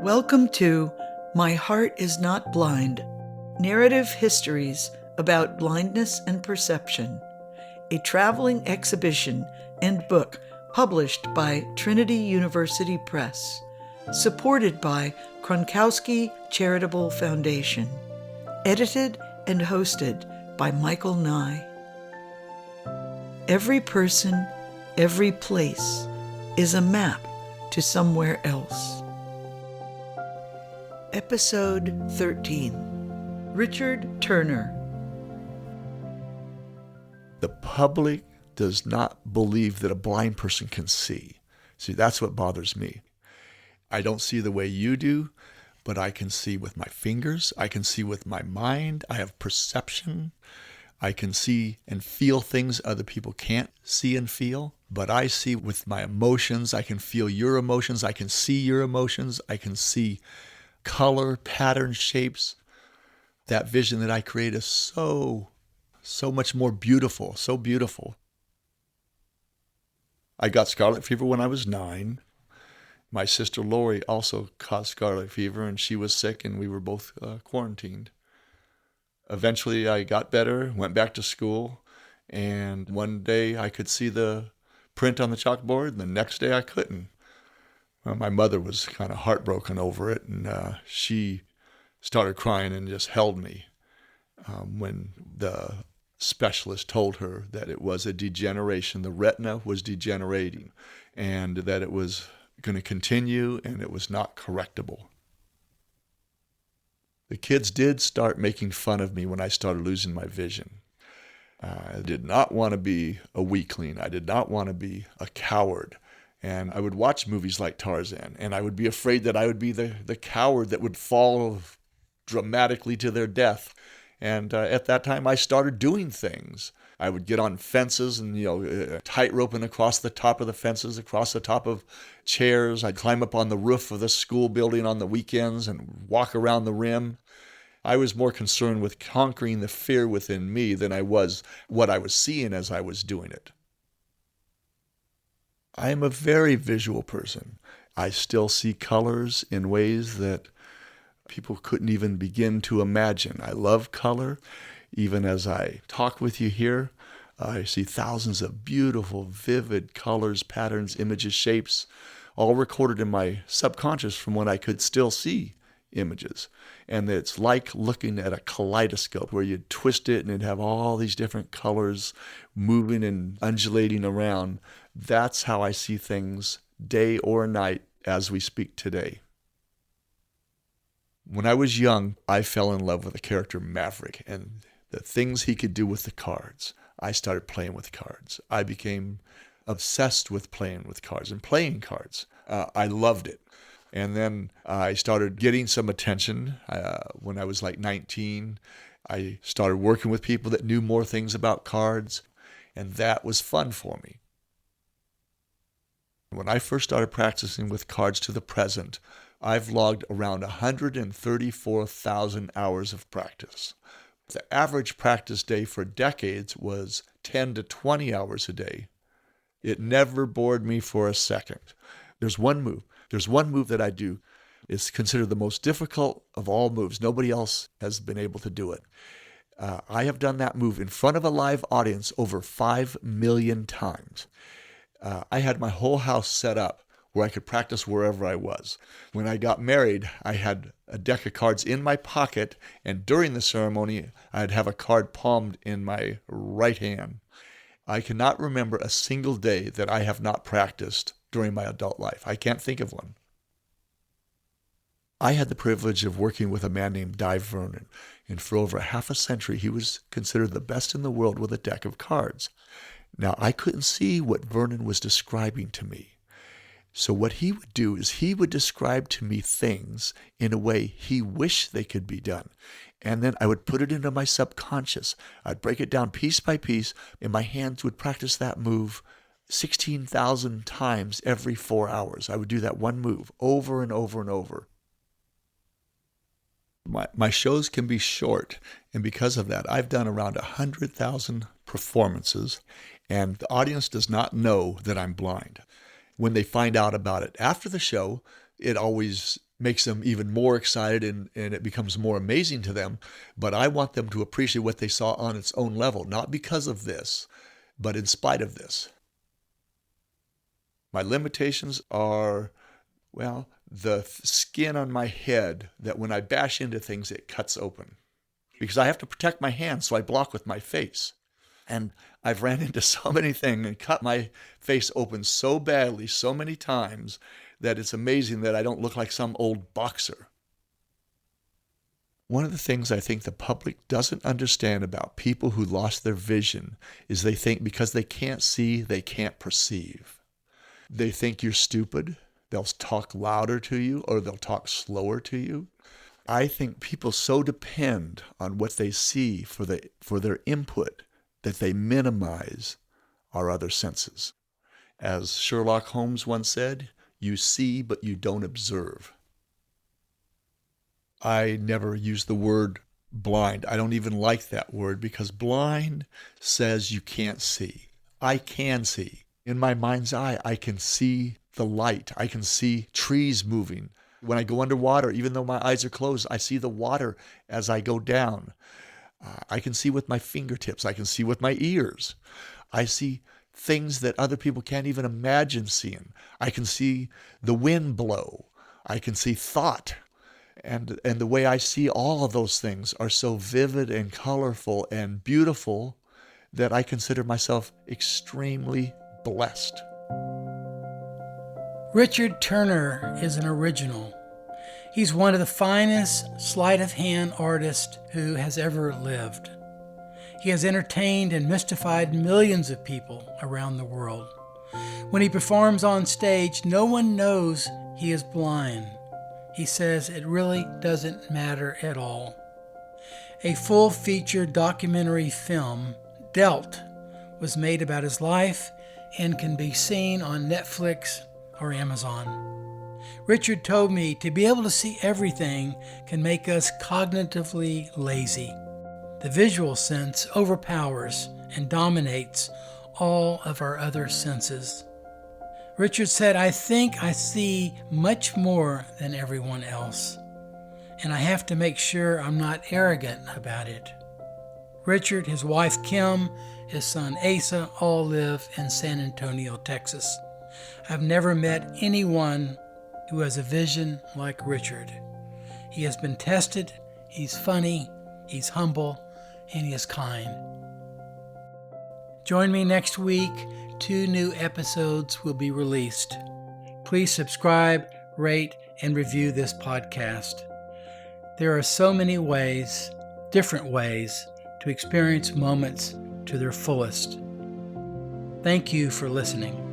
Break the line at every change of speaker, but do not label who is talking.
Welcome to My Heart is Not Blind, Narrative Histories about Blindness and Perception, a traveling exhibition and book published by Trinity University Press, supported by Kronkowski Charitable Foundation, edited and hosted by Michael Nye. Every person, every place is a map to somewhere else. Episode 13. Richard Turner.
The public does not believe that a blind person can see. See, that's what bothers me. I don't see the way you do, but I can see with my fingers. I can see with my mind. I have perception. I can see and feel things other people can't see and feel. But I see with my emotions. I can feel your emotions. I can see your emotions. I can see color, pattern, shapes. That vision that I create is so much more beautiful, so beautiful. I got scarlet fever when I was 9. My sister Lori also caught scarlet fever, and she was sick, and we were both quarantined. Eventually, I got better, went back to school, and one day I could see the print on the chalkboard, and the next day I couldn't. Well, my mother was kind of heartbroken over it, and she started crying and just held me when the specialist told her that it was a degeneration. The retina was degenerating, and that it was going to continue, and it was not correctable. The kids did start making fun of me when I started losing my vision. I did not want to be a weakling. I did not want to be a coward. And I would watch movies like Tarzan, and I would be afraid that I would be the coward that would fall dramatically to their death. And at that time, I started doing things. I would get on fences and, tight roping across the top of the fences, across the top of chairs. I'd climb up on the roof of the school building on the weekends and walk around the rim. I was more concerned with conquering the fear within me than I was what I was seeing as I was doing it. I am a very visual person. I still see colors in ways that people couldn't even begin to imagine. I love color. Even as I talk with you here, I see thousands of beautiful, vivid colors, patterns, images, shapes, all recorded in my subconscious from when I could still see images. And it's like looking at a kaleidoscope where you twist it and it'd have all these different colors moving and undulating around. That's how I see things day or night as we speak today. When I was young, I fell in love with the character Maverick and the things he could do with the cards. I started playing with cards. I became obsessed with playing with cards and playing cards. I loved it. And then I started getting some attention when I was like 19. I started working with people that knew more things about cards, and that was fun for me. When I first started practicing with cards to the present, I've logged around 134,000 hours of practice. The average practice day for decades was 10 to 20 hours a day. It never bored me for a second. There's one move that I do. It's considered the most difficult of all moves. Nobody else has been able to do it. I have done that move in front of a live audience over 5 million times. I had my whole house set up where I could practice wherever I was. When I got married, I had a deck of cards in my pocket, and during the ceremony, I'd have a card palmed in my right hand. I cannot remember a single day that I have not practiced during my adult life. I can't think of one. I had the privilege of working with a man named Dai Vernon, and for over half a century, he was considered the best in the world with a deck of cards. Now, I couldn't see what Vernon was describing to me. So what he would do is he would describe to me things in a way he wished they could be done. And then I would put it into my subconscious. I'd break it down piece by piece, and my hands would practice that move 16,000 times every 4 hours. I would do that one move over and over and over. My shows can be short, and because of that, I've done around 100,000 performances, and the audience does not know that I'm blind. When they find out about it after the show, it always makes them even more excited and it becomes more amazing to them. But I want them to appreciate what they saw on its own level, not because of this, but in spite of this. My limitations are, well, the skin on my head that when I bash into things, it cuts open. Because I have to protect my hands, so I block with my face. And I've ran into so many things and cut my face open so badly so many times that it's amazing that I don't look like some old boxer. One of the things I think the public doesn't understand about people who lost their vision is they think because they can't see, they can't perceive. They think you're stupid. They'll talk louder to you or they'll talk slower to you. I think people so depend on what they see for their input that they minimize our other senses. As Sherlock Holmes once said, you see, but you don't observe. I never use the word blind. I don't even like that word because blind says you can't see. I can see. In my mind's eye, I can see the light. I can see trees moving. When I go underwater, even though my eyes are closed, I see the water as I go down. I can see with my fingertips. I can see with my ears. I see things that other people can't even imagine seeing. I can see the wind blow. I can see thought. And the way I see all of those things are so vivid and colorful and beautiful that I consider myself extremely blessed.
Richard Turner is an original. He's one of the finest sleight-of-hand artists who has ever lived. He has entertained and mystified millions of people around the world. When he performs on stage, no one knows he is blind. He says it really doesn't matter at all. A full-feature documentary film, Dealt, was made about his life and can be seen on Netflix or Amazon. Richard told me to be able to see everything can make us cognitively lazy. The visual sense overpowers and dominates all of our other senses. Richard said, I think I see much more than everyone else, and I have to make sure I'm not arrogant about it. Richard, his wife Kim, his son Asa all live in San Antonio, Texas. I've never met anyone who has a vision like Richard. He has been tested, he's funny, he's humble, and he is kind. Join me next week. 2 new episodes will be released. Please subscribe, rate, and review this podcast. There are so many ways, different ways, to experience moments to their fullest. Thank you for listening.